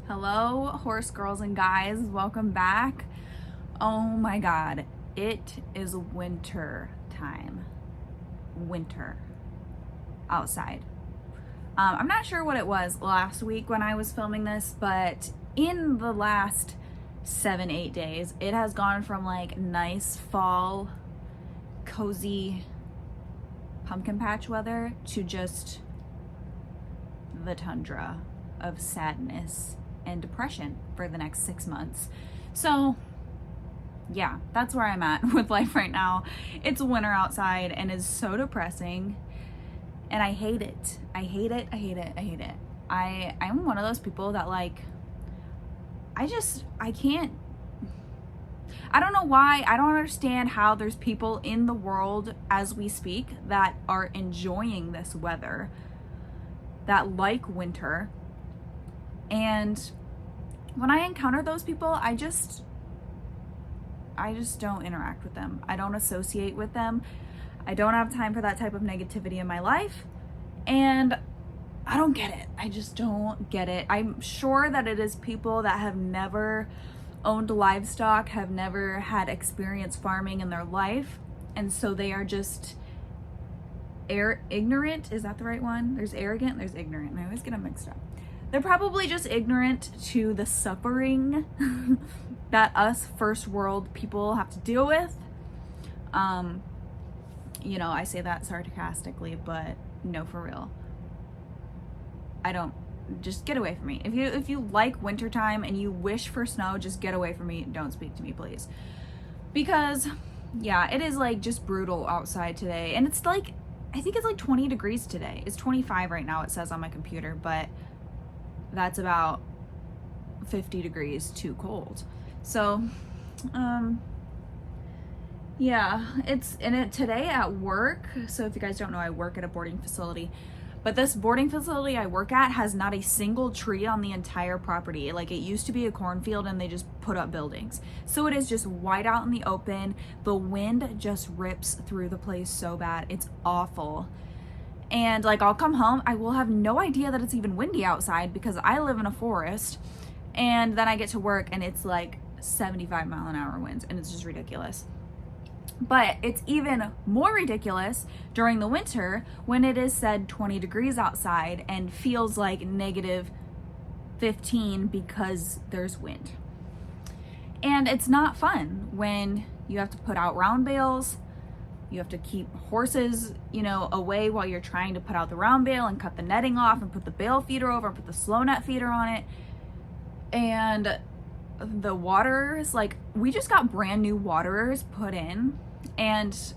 Hello, horse girls and guys. Welcome back. Oh my God, it is winter time. Winter outside. I'm not sure what it was last week when I was filming this, but in the last 7-8 days, it has gone from like nice fall, cozy pumpkin patch weather to just the tundra of sadness and depression for the next 6 months. So yeah, that's where I'm at with life right now. It's winter outside and it's so depressing and I hate it. I hate it. I hate it. I hate it. I'm one of those people that like, I don't know why. I don't understand how there's people in the world as we speak that are enjoying this weather, that like winter. And when I encounter those people, I just don't interact with them. I don't associate with them. I don't have time for that type of negativity in my life. And I don't get it. I just don't get it. I'm sure that it is people that have never owned livestock, have never had experience farming in their life. And so they are just ignorant. Is that the right one? There's arrogant, there's ignorant. I always get them mixed up. They're probably just ignorant to the suffering that us first world people have to deal with. You know, I say that sarcastically, but no, for real. Just get away from me. If you like wintertime and you wish for snow, just get away from me. Don't speak to me, please. Because yeah, it is like just brutal outside today. And it's like, I think it's like 20 degrees today. It's 25 right now, it says on my computer, but that's about 50 degrees too cold. So, yeah, today at work. So if you guys don't know, I work at a boarding facility, but this boarding facility I work at has not a single tree on the entire property. Like, it used to be a cornfield and they just put up buildings. So it is just wide out in the open. The wind just rips through the place so bad. It's awful. And like, I'll come home, I will have no idea that it's even windy outside because I live in a forest. And then I get to work and it's like 75-mile-an-hour winds and it's just ridiculous. But it's even more ridiculous during the winter when it is said 20 degrees outside and feels like -15 because there's wind. And it's not fun when you have to put out round bales. You have to keep horses, away while you're trying to put out the round bale and cut the netting off and put the bale feeder over and put the slow net feeder on it. And the waterers, like, we just got brand new waterers put in, and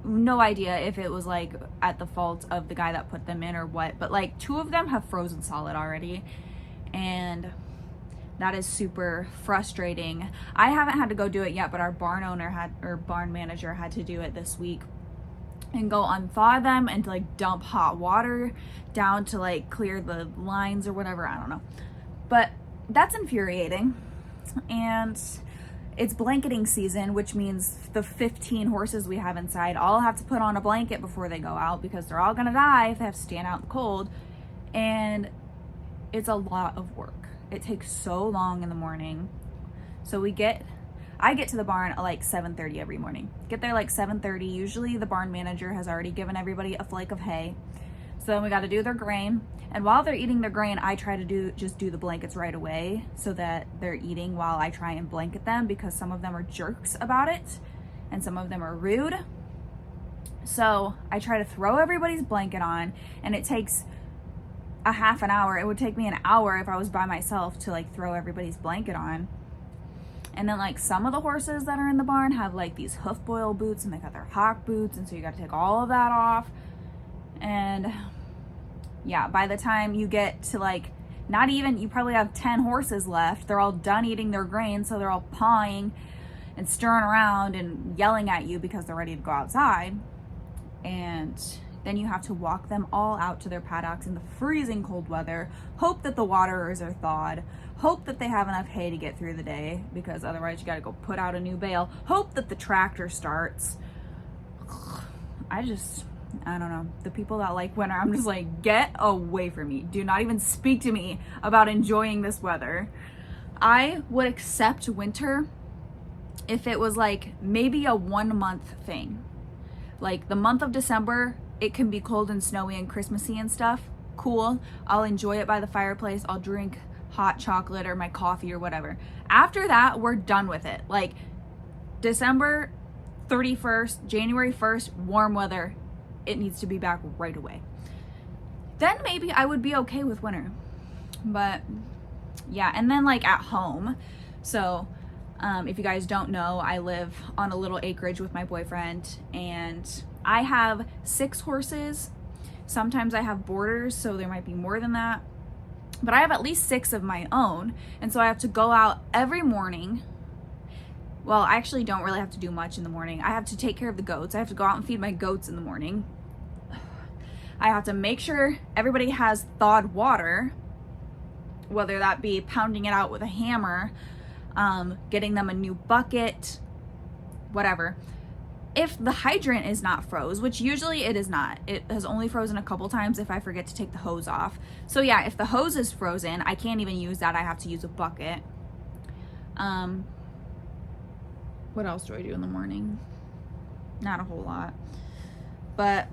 no idea if it was like at the fault of the guy that put them in or what, but like 2 of them have frozen solid already, and that is super frustrating. I haven't had to go do it yet, but our barn manager had to do it this week and go unthaw them and to like dump hot water down to like clear the lines or whatever. I don't know. But that's infuriating. And it's blanketing season, which means the 15 horses we have inside all have to put on a blanket before they go out because they're all gonna die if they have to stand out in the cold. And it's a lot of work. It takes so long in the morning. So I get to the barn at like 7:30 every morning. Get there like 7:30. Usually the barn manager has already given everybody a flake of hay. So then we got to do their grain. And while they're eating their grain, I try to do the blankets right away so that they're eating while I try and blanket them, because some of them are jerks about it and some of them are rude. So I try to throw everybody's blanket on, and it takes a half an hour. It would take me an hour if I was by myself to like throw everybody's blanket on. And then like some of the horses that are in the barn have like these hoof boil boots and they got their hock boots, and so you got to take all of that off. And yeah, by the time you get to like, you probably have 10 horses left. They're all done eating their grain, so they're all pawing and stirring around and yelling at you because they're ready to go outside. And then you have to walk them all out to their paddocks in the freezing cold weather, hope that the waterers are thawed, hope that they have enough hay to get through the day, because otherwise you got to go put out a new bale, hope that the tractor starts. I don't know, the people that like winter, I'm just like, get away from me. Do not even speak to me about enjoying this weather. I would accept winter if it was like maybe a 1 month thing. Like the month of December, it can be cold and snowy and Christmassy and stuff. Cool. I'll enjoy it by the fireplace. I'll drink hot chocolate or my coffee or whatever. After that, we're done with it. Like December 31st, January 1st, warm weather. It needs to be back right away. Then maybe I would be okay with winter. But yeah, and then like at home. So if you guys don't know, I live on a little acreage with my boyfriend, and I have 6 horses. Sometimes I have boarders, so there might be more than that. But I have at least 6 of my own, and so I have to go out every morning. Well, I actually don't really have to do much in the morning. I have to take care of the goats. I have to go out and feed my goats in the morning. I have to make sure everybody has thawed water, whether that be pounding it out with a hammer, getting them a new bucket, whatever. If the hydrant is not froze, which usually it is not, it has only frozen a couple times if I forget to take the hose off. So yeah, if the hose is frozen, I can't even use that. I have to use a bucket. What else do I do in the morning? Not a whole lot. But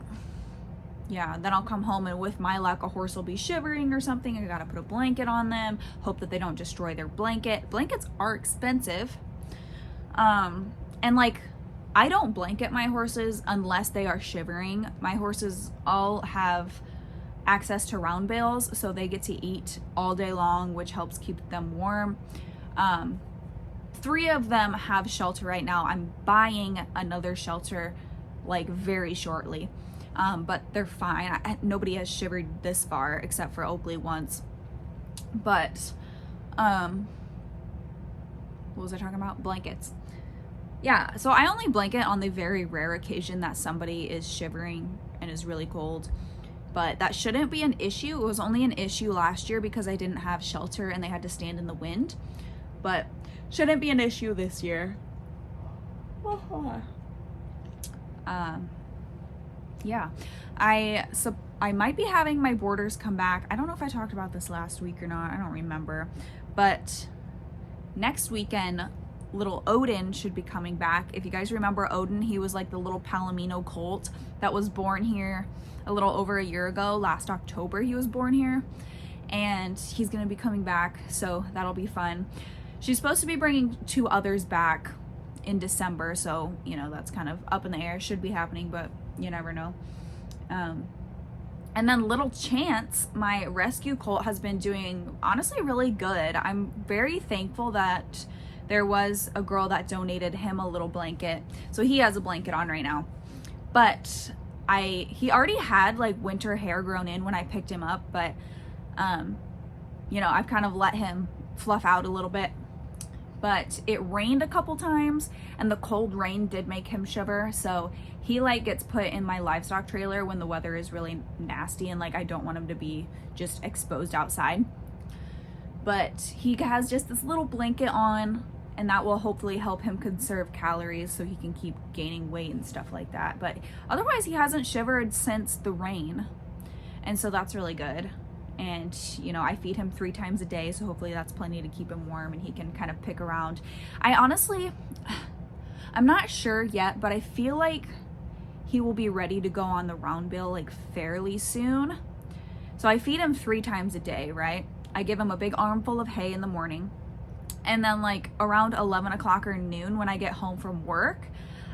yeah, then I'll come home and with my luck, a horse will be shivering or something. I gotta put a blanket on them, hope that they don't destroy their blanket. Blankets are expensive. And like, I don't blanket my horses unless they are shivering. My horses all have access to round bales, so they get to eat all day long, which helps keep them warm. 3 of them have shelter right now. I'm buying another shelter like very shortly. But they're fine. Nobody has shivered this far except for Oakley once. But, what was I talking about? Blankets. Yeah, so I only blanket on the very rare occasion that somebody is shivering and is really cold. But that shouldn't be an issue. It was only an issue last year because I didn't have shelter and they had to stand in the wind. But shouldn't be an issue this year. Yeah, I might be having my boarders come back. I don't know if I talked about this last week or not. I don't remember. But next weekend, little Odin should be coming back. If you guys remember Odin, he was like the little Palomino colt that was born here a little over a year ago. Last October he was born here, and he's gonna be coming back, so that'll be fun. She's supposed to be bringing 2 others back in December, so you know that's kind of up in the air. Should be happening, but you never know. And then little Chance, my rescue colt, has been doing honestly really good. I'm very thankful that there was a girl that donated him a little blanket, so he has a blanket on right now. But he already had like winter hair grown in when I picked him up, but you know, I've kind of let him fluff out a little bit. But it rained a couple times, and the cold rain did make him shiver, so he like gets put in my livestock trailer when the weather is really nasty and like I don't want him to be just exposed outside. But he has just this little blanket on, and that will hopefully help him conserve calories so he can keep gaining weight and stuff like that. But otherwise he hasn't shivered since the rain, and so that's really good. And you know, I feed him 3 times a day, so hopefully that's plenty to keep him warm and he can kind of pick around. I'm not sure yet, but I feel like he will be ready to go on the round bill like fairly soon. So I feed him 3 times a day, right? I give him a big armful of hay in the morning, and then like around 11 o'clock or noon when I get home from work,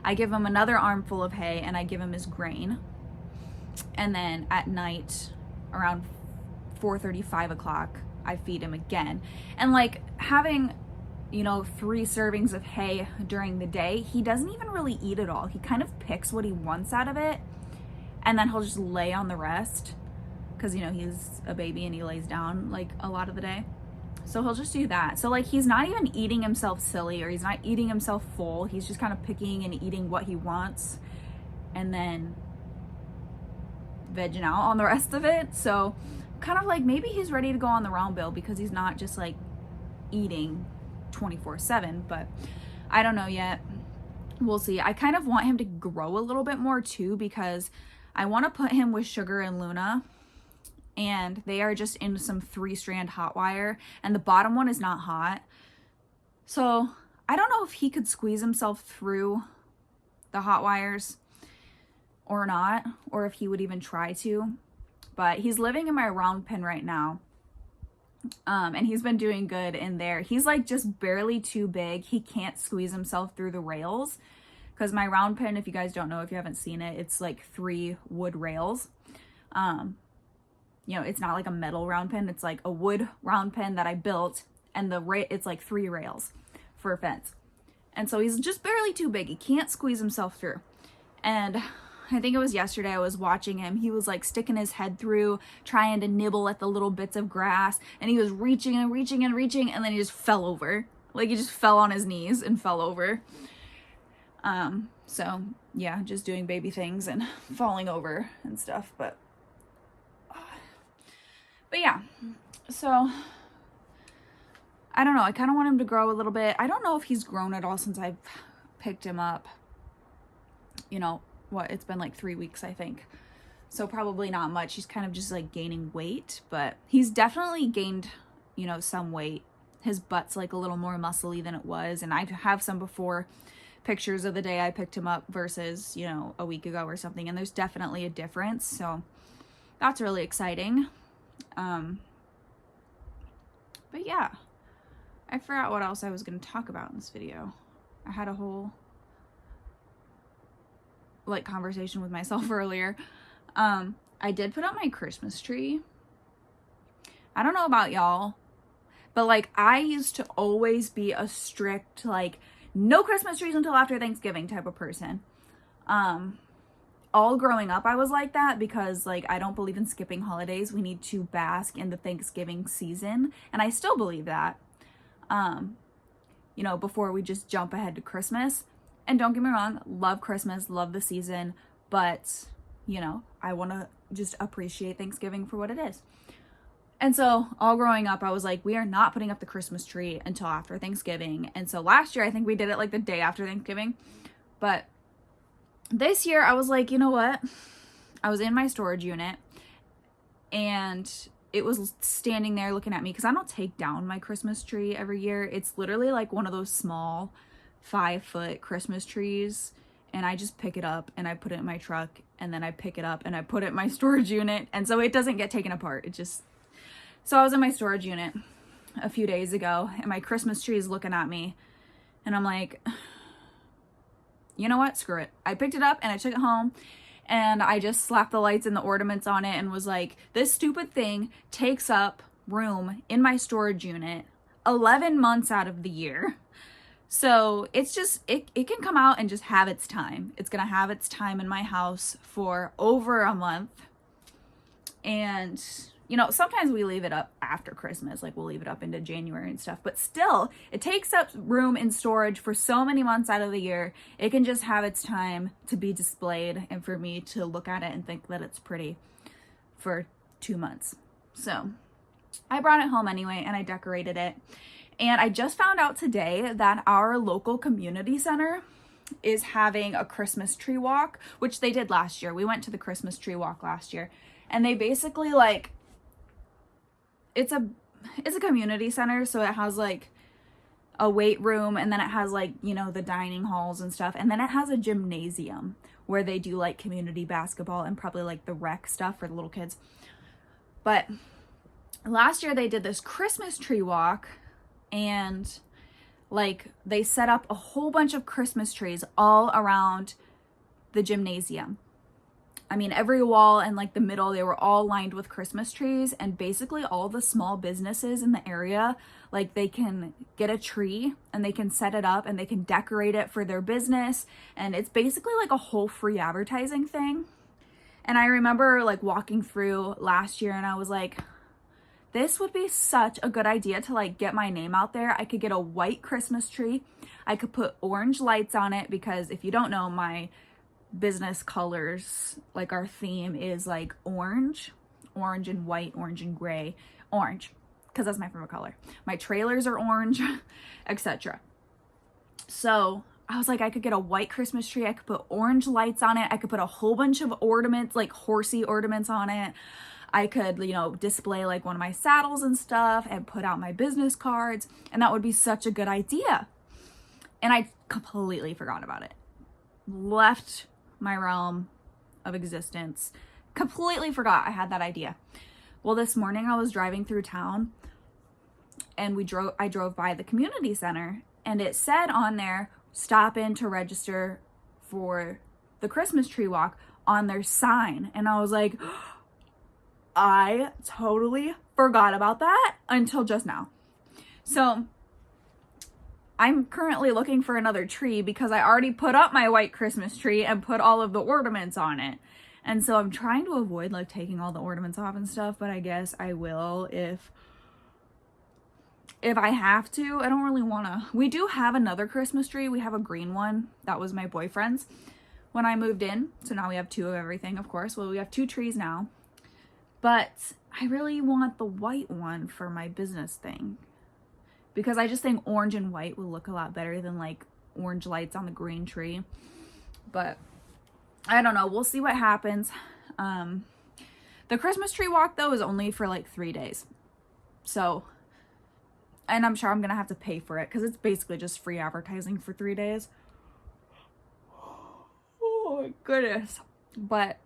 I give him another armful of hay and I give him his grain. And then at night around 4:30, 5 o'clock, I feed him again. And like having, you know, 3 servings of hay during the day, he doesn't even really eat it all. He kind of picks what he wants out of it, and then he'll just lay on the rest because, you know, he's a baby and he lays down like a lot of the day. So he'll just do that. So like he's not even eating himself silly, or he's not eating himself full. He's just kind of picking and eating what he wants and then vegging out on the rest of it. So kind of like maybe he's ready to go on the round bill because he's not just like eating 24/7, but I don't know yet. We'll see. I kind of want him to grow a little bit more too, because I want to put him with Sugar and Luna, and they are just in some 3-strand hot wire, and the bottom one is not hot. So I don't know if he could squeeze himself through the hot wires or not, or if he would even try to, but he's living in my round pen right now. And he's been doing good in there. He's like just barely too big. He can't squeeze himself through the rails, because my round pen, if you guys don't know, if you haven't seen it, it's like 3 wood rails. You know, it's not like a metal round pen. It's like a wood round pen that I built, and it's like 3 rails for a fence. And so he's just barely too big. He can't squeeze himself through. And I think it was yesterday I was watching him. He was like sticking his head through, trying to nibble at the little bits of grass, and he was reaching and reaching and reaching, and then he just fell over. Like he just fell on his knees and fell over. So yeah, just doing baby things and falling over and stuff, but yeah, so I don't know. I kind of want him to grow a little bit. I don't know if he's grown at all since I've picked him up. You know, it's been like 3 weeks, I think. So probably not much. He's kind of just like gaining weight, but he's definitely gained, you know, some weight. His butt's like a little more muscly than it was. And I have some before pictures of the day I picked him up versus, you know, a week ago or something. And there's definitely a difference. So that's really exciting. But yeah, I forgot what else I was going to talk about in this video. I had a whole like conversation with myself earlier. I did put up my Christmas tree. I don't know about y'all, but like I used to always be a strict like no Christmas trees until after Thanksgiving type of person. All growing up I was like that, because like I don't believe in skipping holidays. We need to bask in the Thanksgiving season, and I still believe that. You know, before we just jump ahead to Christmas. And don't get me wrong, love Christmas, love the season, but, you know, I want to just appreciate Thanksgiving for what it is. And so all growing up, I was like, we are not putting up the Christmas tree until after Thanksgiving. And so last year, I think we did it like the day after Thanksgiving. But this year, I was like, you know what? I was in my storage unit, and it was standing there looking at me, because I don't take down my Christmas tree every year. It's literally like one of those small 5-foot Christmas trees, and I just pick it up and I put it in my truck, and then I pick it up and I put it in my storage unit, and so it doesn't get taken apart. So I was in my storage unit a few days ago, and my Christmas tree is looking at me, and I'm like, you know what, screw it. I picked it up and I took it home, and I just slapped the lights and the ornaments on it, and was like, this stupid thing takes up room in my storage unit 11 months out of the year. So it's just, it can come out and just have its time. It's going to have its time in my house for over a month. And, you know, sometimes we leave it up after Christmas, like we'll leave it up into January and stuff, but still it takes up room in storage for so many months out of the year. It can just have its time to be displayed and for me to look at it and think that it's pretty for 2 months. So I brought it home anyway, and I decorated it. And I just found out today that our local community center is having a Christmas tree walk, which they did last year. We went to the Christmas tree walk last year, and they basically like, it's a community center. So it has like a weight room, and then it has like, you know, the dining halls and stuff. And then it has a gymnasium where they do like community basketball and probably like the rec stuff for the little kids. But last year they did this Christmas tree walk, and like they set up a whole bunch of Christmas trees all around the gymnasium. I mean, every wall and like the middle, they were all lined with Christmas trees, and basically all the small businesses in the area, like they can get a tree and they can set it up and they can decorate it for their business. And it's basically like a whole free advertising thing. And I remember like walking through last year, and I was like, this would be such a good idea to like get my name out there. I could get a white Christmas tree. I could put orange lights on it, because if you don't know, my business colors, like our theme is like orange and white, orange and gray, orange, because that's my favorite color. My trailers are orange, etc. So I was like, I could get a white Christmas tree. I could put orange lights on it. I could put a whole bunch of ornaments, like horsey ornaments on it. I could, you know, display like one of my saddles and stuff and put out my business cards. And that would be such a good idea. And I completely forgot about it. Left my realm of existence. Completely forgot I had that idea. Well, this morning I was driving through town and I drove by the community center, and it said on there, stop in to register for the Christmas tree walk on their sign. And I was like, I totally forgot about that until just now. So I'm currently looking for another tree because I already put up my white Christmas tree and put all of the ornaments on it. And so I'm trying to avoid like taking all the ornaments off and stuff, but I guess I will if I have to. I don't really want to. We do have another Christmas tree. We have a green one. That was my boyfriend's when I moved in. So now we have two of everything, of course. Well, we have two trees now. But I really want the white one for my business thing, because I just think orange and white will look a lot better than like orange lights on the green tree. But I don't know. We'll see what happens. The Christmas tree walk though is only for like 3 days. So, and I'm sure I'm going to have to pay for it because it's basically just free advertising for 3 days. Oh my goodness. But,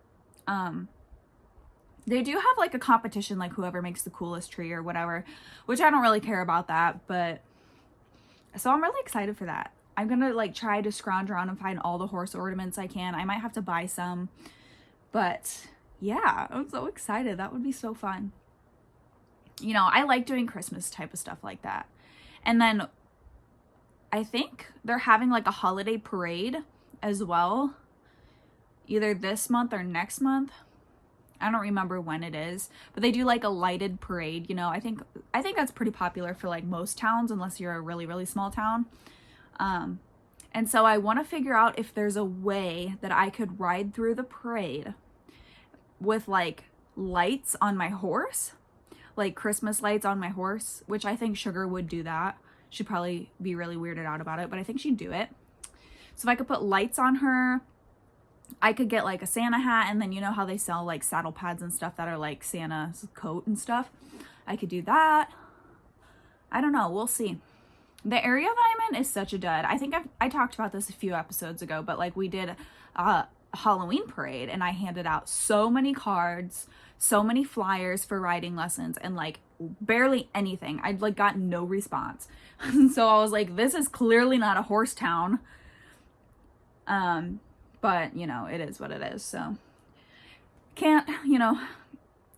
they do have like a competition, like whoever makes the coolest tree or whatever, which I don't really care about that, but so I'm really excited for that. I'm gonna like try to scrounge around and find all the horse ornaments I can. I might have to buy some, but yeah, I'm so excited. That would be so fun. You know, I like doing Christmas type of stuff like that. And then I think they're having like a holiday parade as well, either this month or next month. I don't remember when it is, but they do like a lighted parade, you know. I think that's pretty popular for like most towns, unless you're a really, really small town. And so I want to figure out if there's a way that I could ride through the parade with like lights on my horse, like Christmas lights on my horse, which I think Sugar would do that. She'd probably be really weirded out about it, but I think she'd do it. So if I could put lights on her, I could get like a Santa hat, and then you know how they sell like saddle pads and stuff that are like Santa's coat and stuff. I could do that. I don't know. We'll see. The area that I'm in is such a dud. I think I talked about this a few episodes ago, but like we did a Halloween parade and I handed out so many cards, so many flyers for riding lessons, and like barely anything. I'd like got no response. So I was like, this is clearly not a horse town. But, you know, it is what it is, so can't, you know,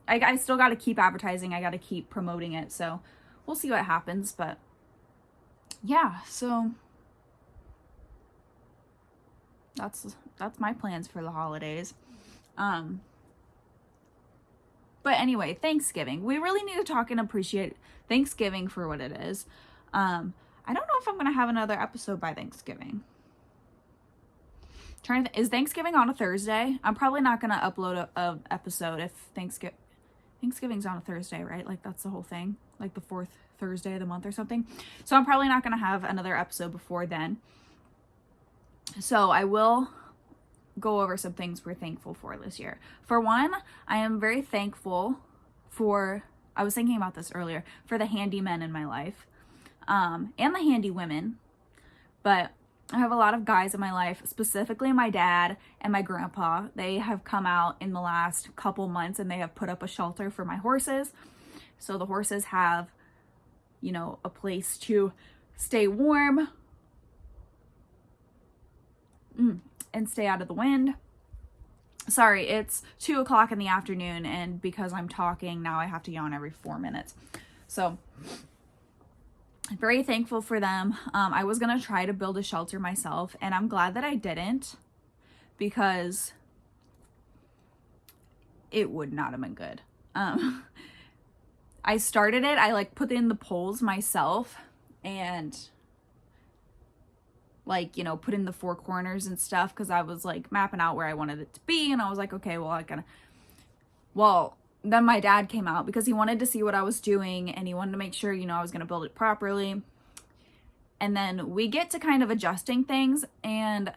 I still got to keep advertising. I got to keep promoting it, so we'll see what happens, but yeah, so that's my plans for the holidays. But anyway, Thanksgiving. We really need to talk and appreciate Thanksgiving for what it is. I don't know if I'm going to have another episode by Thanksgiving. Is Thanksgiving on a Thursday? I'm probably not going to upload a episode if Thanksgiving's on a Thursday, right? Like that's the whole thing, like the 4th Thursday of the month or something. So I'm probably not going to have another episode before then. So I will go over some things we're thankful for this year. For one, I am very thankful for, I was thinking about this earlier, for the handy men in my life, and the handy women, but I have a lot of guys in my life, specifically my dad and my grandpa. They have come out in the last couple months and they have put up a shelter for my horses. So the horses have, you know, a place to stay warm and stay out of the wind. Sorry, it's 2:00 in the afternoon, and because I'm talking now, I have to yawn every 4 minutes. So very thankful for them. I was going to try to build a shelter myself, and I'm glad that I didn't, because it would not have been good. I started it. I like put in the poles myself and like, you know, put in the 4 corners and stuff, because I was like mapping out where I wanted it to be, and I was like, okay, well, then my dad came out because he wanted to see what I was doing, and he wanted to make sure, you know, I was going to build it properly. And then we get to kind of adjusting things, and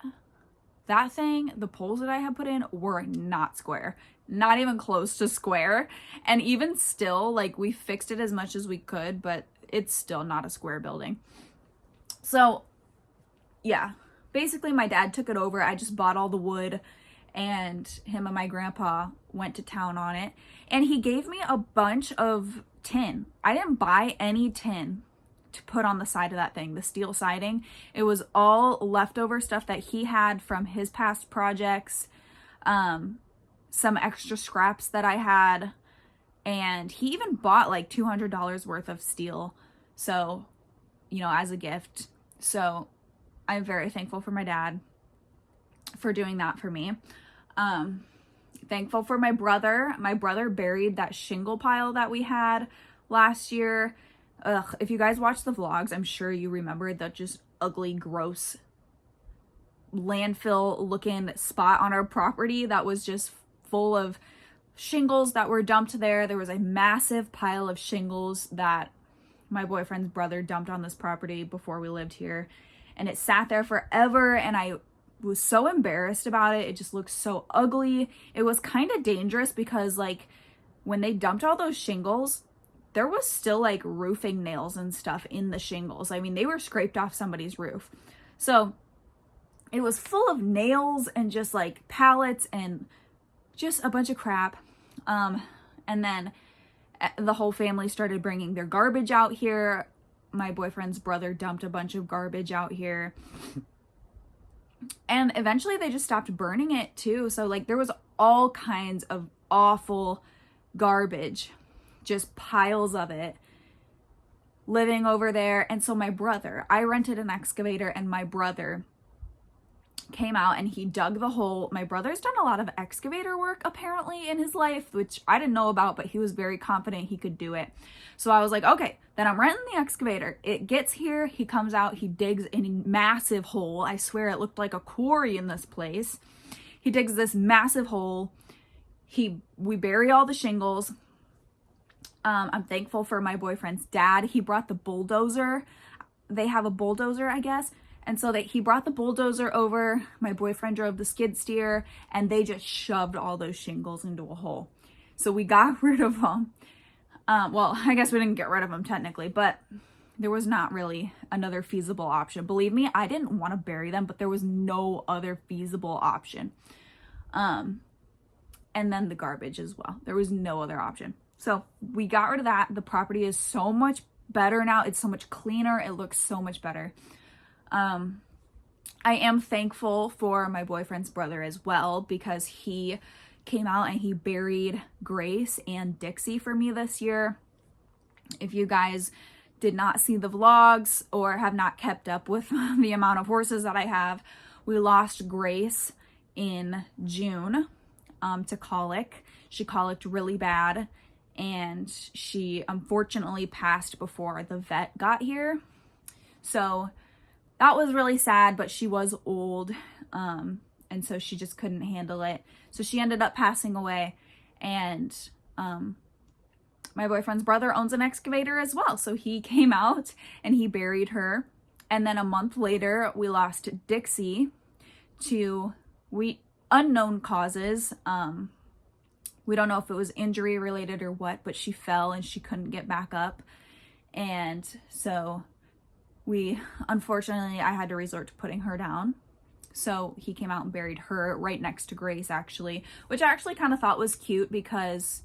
that thing, the poles that I had put in were not square, not even close to square. And even still, like, we fixed it as much as we could, but it's still not a square building. So yeah, basically my dad took it over. I just bought all the wood, and him and my grandpa went to town on it. And he gave me a bunch of tin. I didn't buy any tin to put on the side of that thing, the steel siding. It was all leftover stuff that he had from his past projects, some extra scraps that I had, and he even bought like $200 worth of steel, so, you know, as a gift. So I'm very thankful for my dad for doing that for me. Thankful for my brother. My brother buried that shingle pile that we had last year. Ugh, if you guys watch the vlogs, I'm sure you remember that just ugly, gross landfill looking spot on our property that was just full of shingles that were dumped there. There was a massive pile of shingles that my boyfriend's brother dumped on this property before we lived here, and it sat there forever, and I was so embarrassed about it. It just looked so ugly. It was kind of dangerous because, like, when they dumped all those shingles, there was still like roofing nails and stuff in the shingles. I mean, they were scraped off somebody's roof. So it was full of nails and just like pallets and just a bunch of crap. And then the whole family started bringing their garbage out here. My boyfriend's brother dumped a bunch of garbage out here. And eventually they just stopped burning it too. So like there was all kinds of awful garbage, just piles of it living over there. And so my brother, I rented an excavator, and my brother came out and he dug the hole. My brother's done a lot of excavator work apparently in his life, which I didn't know about, but he was very confident he could do it. So I was like, okay, then I'm renting the excavator. It gets here, he comes out, he digs a massive hole. I swear it looked like a quarry in this place. He digs this massive hole. We bury all the shingles. I'm thankful for my boyfriend's dad. He brought the bulldozer. They have a bulldozer, I guess. And so he brought the bulldozer over. My boyfriend drove the skid steer, and they just shoved all those shingles into a hole. So we got rid of them. Well, I guess we didn't get rid of them technically, but there was not really another feasible option. Believe me, I didn't want to bury them, but there was no other feasible option. And then the garbage as well. There was no other option. So we got rid of that. The property is so much better now. It's so much cleaner. It looks so much better. I am thankful for my boyfriend's brother as well, because he came out and he buried Grace and Dixie for me this year. If you guys did not see the vlogs or have not kept up with the amount of horses that I have, we lost Grace in June to colic. She colicked really bad, and she unfortunately passed before the vet got here. So that was really sad, but she was old, and so she just couldn't handle it. So she ended up passing away, and my boyfriend's brother owns an excavator as well. So he came out and he buried her. And then a month later, we lost Dixie to unknown causes. We don't know if it was injury related or what, but she fell and she couldn't get back up. And so unfortunately, I had to resort to putting her down. So he came out and buried her right next to Grace, actually, which I actually kind of thought was cute because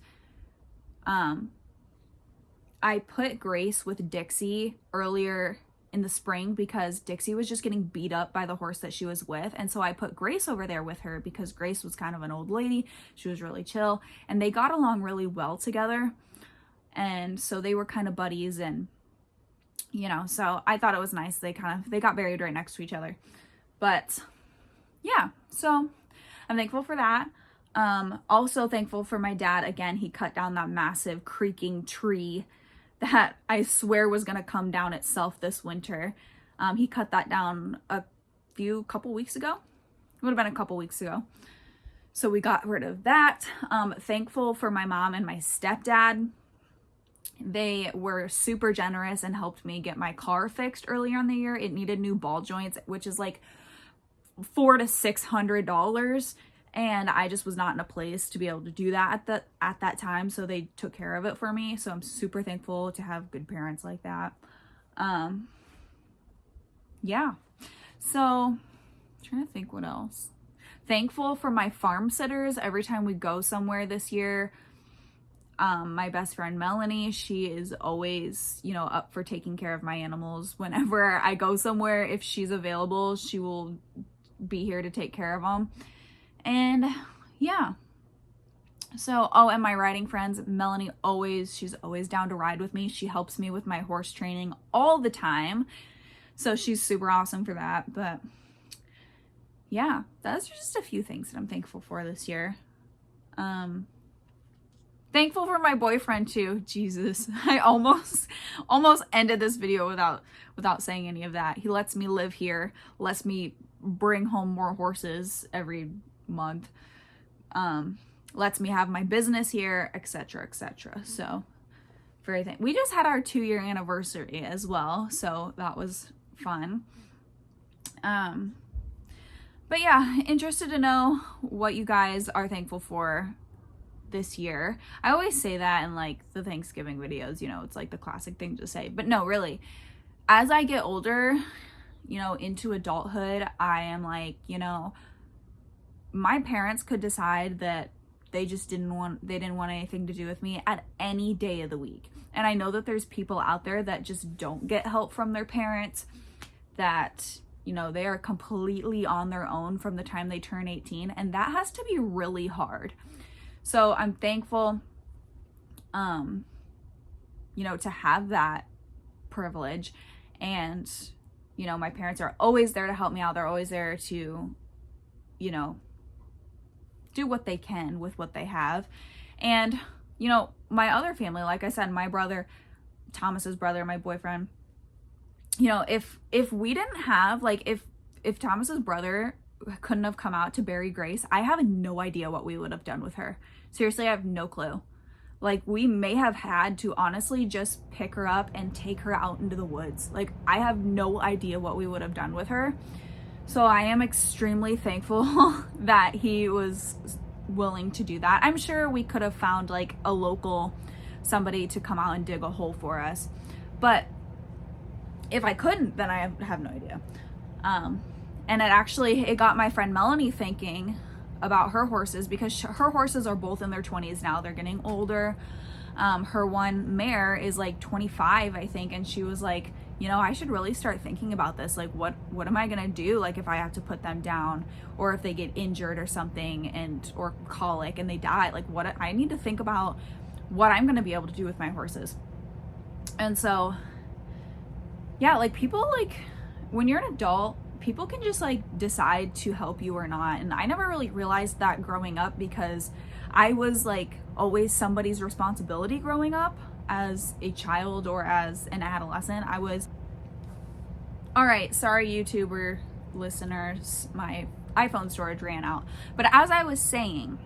I put Grace with Dixie earlier in the spring because Dixie was just getting beat up by the horse that she was with. And so I put Grace over there with her because Grace was kind of an old lady. She was really chill, and they got along really well together. And so they were kind of buddies, and you know, so I thought it was nice. They got buried right next to each other. But yeah, so I'm thankful for that. Also thankful for my dad. Again, he cut down that massive creaking tree that I swear was going to come down itself this winter. He cut that down a couple weeks ago. It would have been a couple weeks ago. So we got rid of that. Thankful for my mom and my stepdad They were super generous and helped me get my car fixed earlier in the year. It needed new ball joints, which is like $400 to $600. And I just was not in a place to be able to do that at that time. So they took care of it for me. So I'm super thankful to have good parents like that. Yeah. So I'm trying to think what else. Thankful for my farm sitters. Every time we go somewhere this year, my best friend Melanie, she is always, you know, up for taking care of my animals. Whenever I go somewhere, if she's available, she will be here to take care of them. And yeah. So, oh, and my riding friends, Melanie she's always down to ride with me. She helps me with my horse training all the time. So she's super awesome for that. But yeah, those are just a few things that I'm thankful for this year. Thankful for my boyfriend too. Jesus, I almost ended this video without saying any of that. He lets me live here, lets me bring home more horses every month, lets me have my business here, etc., etc. So very thankful. We just had our 2-year anniversary as well, so that was fun. But yeah, interested to know what you guys are thankful for this year. I always say that in like the Thanksgiving videos, you know, it's like the classic thing to say, but no, really, as I get older, you know, into adulthood, I am like, you know, my parents could decide that they didn't want anything to do with me at any day of the week. And I know that there's people out there that just don't get help from their parents, that, you know, they are completely on their own from the time they turn 18, and that has to be really hard. So I'm thankful, you know, to have that privilege. And, you know, my parents are always there to help me out. They're always there to, you know, do what they can with what they have. And, you know, my other family, like I said, my brother, Thomas's brother, my boyfriend, you know, if we didn't have, like, if Thomas's brother couldn't have come out to bury Grace, I have no idea what we would have done with her. Seriously, I have no clue. Like, we may have had to honestly just pick her up and take her out into the woods. Like, I have no idea what we would have done with her. So I am extremely thankful that he was willing to do that. I'm sure we could have found like a local somebody to come out and dig a hole for us. But if I couldn't, then I have no idea. And it got my friend Melanie thinking about her horses, because her horses are both in their 20s now. They're getting older. Her one mare is like 25, I think. And she was like, you know, I should really start thinking about this. Like, what am I going to do? Like, if I have to put them down, or if they get injured or something, or colic and they die, like, I need to think about what I'm going to be able to do with my horses. And so, yeah, like, people, like, when you're an adult, people can just like decide to help you or not. And I never really realized that growing up, because I was like always somebody's responsibility growing up as a child or as an adolescent. All right, sorry YouTuber listeners, my iPhone storage ran out. But as I was saying,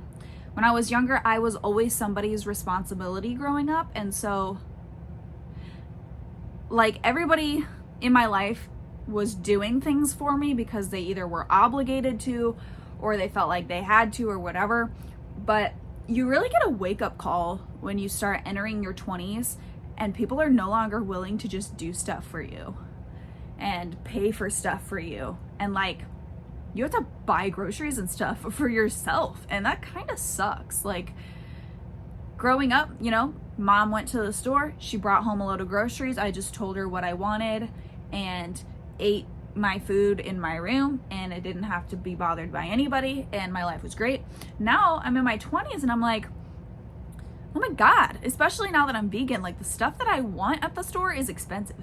when I was younger, I was always somebody's responsibility growing up. And so, like, everybody in my life was doing things for me because they either were obligated to, or they felt like they had to, or whatever. But you really get a wake-up call when you start entering your 20s and people are no longer willing to just do stuff for you and pay for stuff for you. And like, you have to buy groceries and stuff for yourself, and that kind of sucks. Like, growing up, you know, mom went to the store, she brought home a load of groceries, I just told her what I wanted and ate my food in my room, and I didn't have to be bothered by anybody, and my life was great. Now I'm in my 20s and I'm like, oh my God, especially now that I'm vegan, like, the stuff that I want at the store is expensive.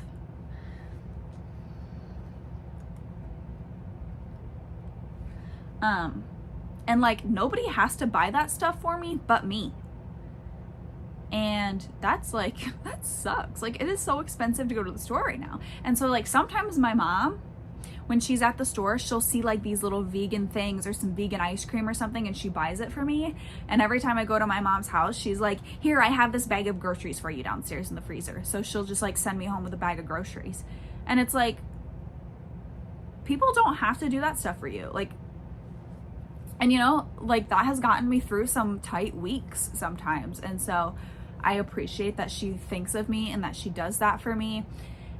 And like, nobody has to buy that stuff for me but me. And that's like, that sucks. Like, it is so expensive to go to the store right now. And so like, sometimes my mom when she's at the store, she'll see like these little vegan things or some vegan ice cream or something, and she buys it for me. And every time I go to my mom's house, she's like, here, I have this bag of groceries for you downstairs in the freezer. So she'll just like send me home with a bag of groceries. And it's like, people don't have to do that stuff for you. Like, and you know, like that has gotten me through some tight weeks sometimes. And so I appreciate that she thinks of me and that she does that for me.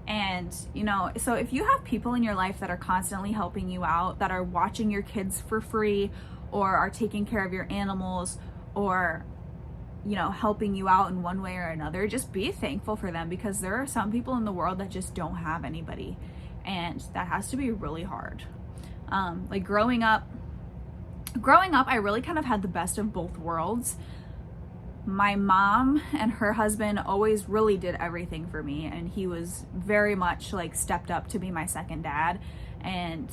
And, you know, so if you have people in your life that are constantly helping you out, that are watching your kids for free, or are taking care of your animals, or, you know, helping you out in one way or another, just be thankful for them, because there are some people in the world that just don't have anybody. And that has to be really hard. Like growing up, I really kind of had the best of both worlds. My mom and her husband always really did everything for me, and he was very much like stepped up to be my second dad, and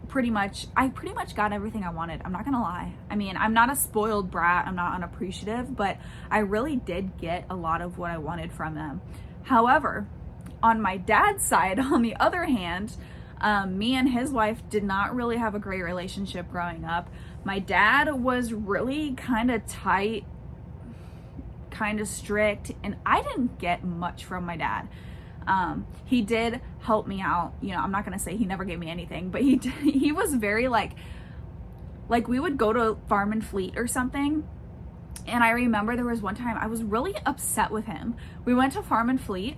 I pretty much got everything I wanted. I'm not gonna lie. I mean, I'm not a spoiled brat, I'm not unappreciative, but I really did get a lot of what I wanted from them. However, on my dad's side, on the other hand, me and his wife did not really have a great relationship growing up. My dad was really kind of tight, kind of strict, and I didn't get much from my dad. He did help me out. You know, I'm not gonna say he never gave me anything, but he was very like we would go to Farm and Fleet or something, and I remember there was one time I was really upset with him. We went to Farm and Fleet,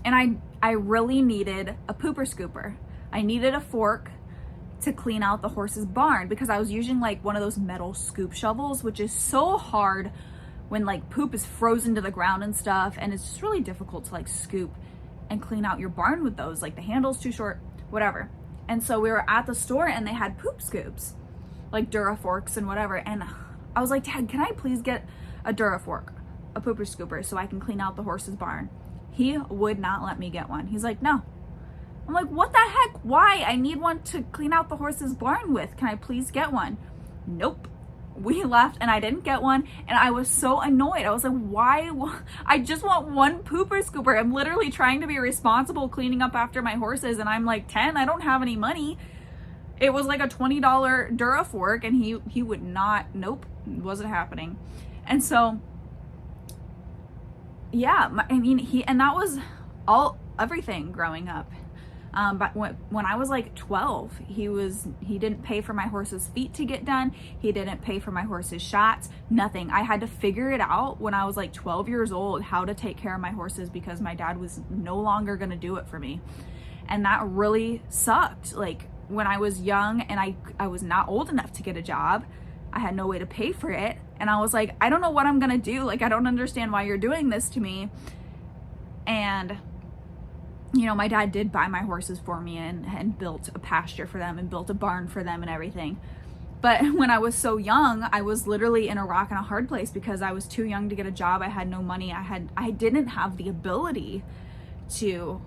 and I really needed a pooper scooper. I needed a fork to clean out the horse's barn, because I was using like one of those metal scoop shovels, which is so hard when like poop is frozen to the ground and stuff, and it's just really difficult to like scoop and clean out your barn with those. Like the handle's too short, whatever. And so we were at the store and they had poop scoops, like Duraforks and whatever. And I was like, Dad, can I please get a Durafork, a pooper scooper, so I can clean out the horse's barn? He would not let me get one. He's like, no. I'm like, what the heck? Why? I need one to clean out the horse's barn with. Can I please get one? Nope. We left and I didn't get one, and I was so annoyed. I was like, why? I just want one pooper scooper. I'm literally trying to be responsible cleaning up after my horses, and I'm like 10. I don't have any money. It was like a $20 Durafork, and he would not. Nope, it wasn't happening. And so, yeah, I mean, and that was everything growing up. But when I was like 12, he didn't pay for my horse's feet to get done. He didn't pay for my horse's shots, nothing. I had to figure it out when I was like 12 years old, how to take care of my horses, because my dad was no longer going to do it for me. And that really sucked. Like when I was young and I was not old enough to get a job, I had no way to pay for it. And I was like, I don't know what I'm going to do. Like, I don't understand why you're doing this to me. And you know, my dad did buy my horses for me and built a pasture for them and built a barn for them and everything. But when I was so young, I was literally in a rock and a hard place, because I was too young to get a job. I had no money. I didn't have the ability to,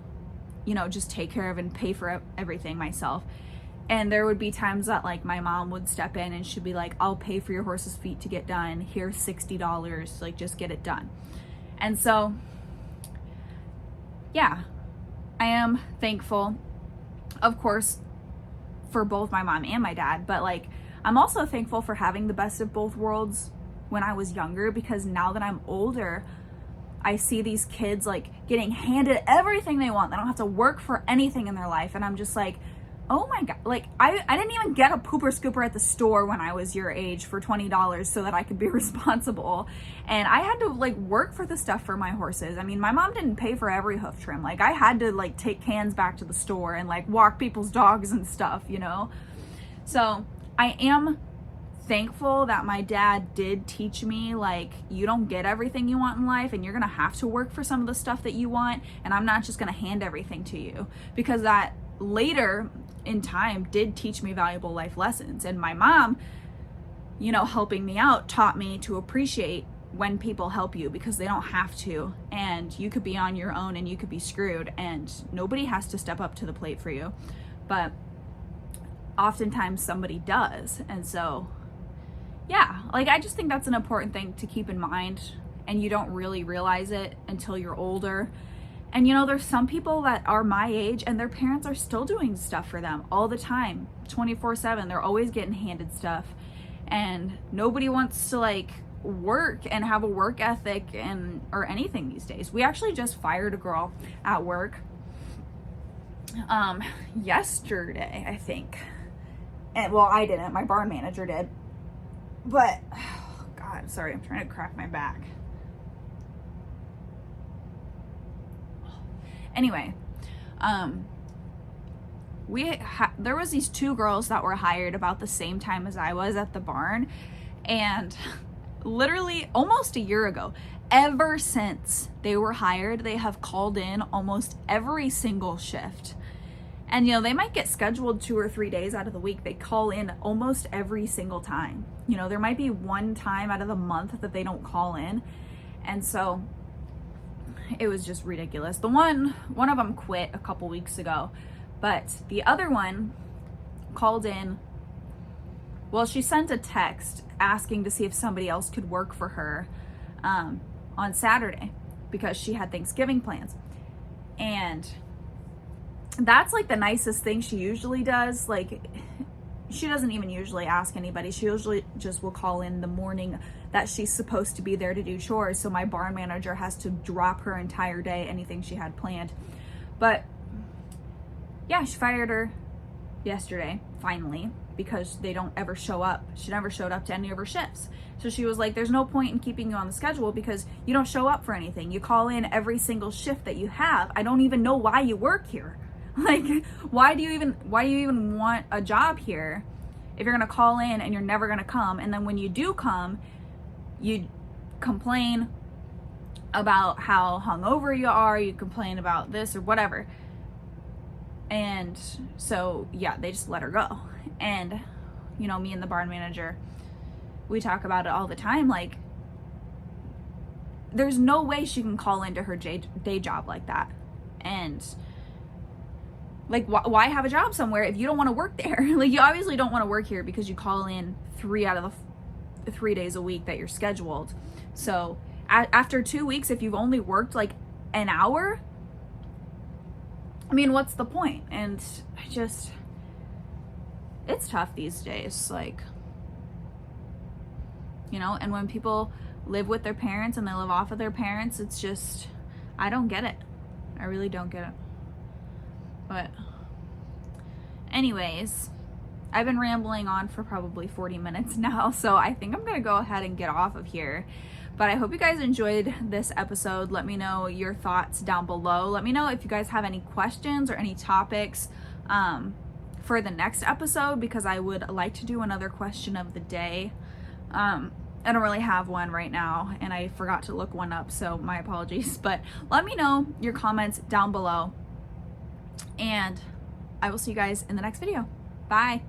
you know, just take care of and pay for everything myself. And there would be times that like my mom would step in and she'd be like, I'll pay for your horse's feet to get done. Here's $60. Like, just get it done. And so, yeah. I am thankful, of course, for both my mom and my dad, but like, I'm also thankful for having the best of both worlds when I was younger, because now that I'm older, I see these kids like getting handed everything they want. They don't have to work for anything in their life. And I'm just like, oh my God, like I didn't even get a pooper scooper at the store when I was your age for $20 so that I could be responsible. And I had to like work for the stuff for my horses. I mean, my mom didn't pay for every hoof trim. Like I had to like take cans back to the store and like walk people's dogs and stuff, you know? So I am thankful that my dad did teach me, like, you don't get everything you want in life, and you're gonna have to work for some of the stuff that you want, and I'm not just gonna hand everything to you, because that later in time did teach me valuable life lessons. And my mom, you know, helping me out taught me to appreciate when people help you, because they don't have to, and you could be on your own and you could be screwed, and nobody has to step up to the plate for you, but oftentimes somebody does. And so yeah, like I just think that's an important thing to keep in mind, and you don't really realize it until you're older. And there's some people that are my age and their parents are still doing stuff for them all the time, 24/7. They're always getting handed stuff, and nobody wants to like work and have a work ethic or anything these days. We actually just fired a girl at work yesterday, I think. And well, I didn't, my barn manager did. But oh God, sorry, I'm trying to crack my back. Anyway, there was these two girls that were hired about the same time as I was at the barn, and literally almost a year ago, ever since they were hired, they have called in almost every single shift. And they might get scheduled 2 or 3 days out of the week. They call in almost every single time. There might be one time out of the month that they don't call in. And so it was just ridiculous. One of them quit a couple weeks ago, but the other one called in. Well, she sent a text asking to see if somebody else could work for her on Saturday because she had Thanksgiving plans. And that's like the nicest thing she usually does. Like, she doesn't even usually ask anybody. She usually just will call in the morning that she's supposed to be there to do chores. So my barn manager has to drop her entire day, anything she had planned. But yeah, she fired her yesterday, finally, because they don't ever show up. She never showed up to any of her shifts. So she was like, there's no point in keeping you on the schedule because you don't show up for anything. You call in every single shift that you have. I don't even know why you work here. Like, why do you even want a job here if you're gonna call in and you're never gonna come? And then when you do come, you complain about how hungover you are, you complain about this or whatever. And so yeah, they just let her go. And me and the barn manager, we talk about it all the time. Like, there's no way she can call into her day job like that. And like, why have a job somewhere if you don't want to work there? Like, you obviously don't want to work here because you call in 3 out of the 3 days a week that you're scheduled. So after 2 weeks, if you've only worked like an hour, I mean, what's the point? And it's tough these days. Like, and when people live with their parents and they live off of their parents, it's just, I don't get it. I really don't get it. But anyways, I've been rambling on for probably 40 minutes now, so I think I'm gonna go ahead and get off of here. But I hope you guys enjoyed this episode. Let me know your thoughts down below. Let me know if you guys have any questions or any topics for the next episode, because I would like to do another question of the day. I don't really have one right now, and I forgot to look one up, so my apologies. But let me know your comments down below. And I will see you guys in the next video. Bye.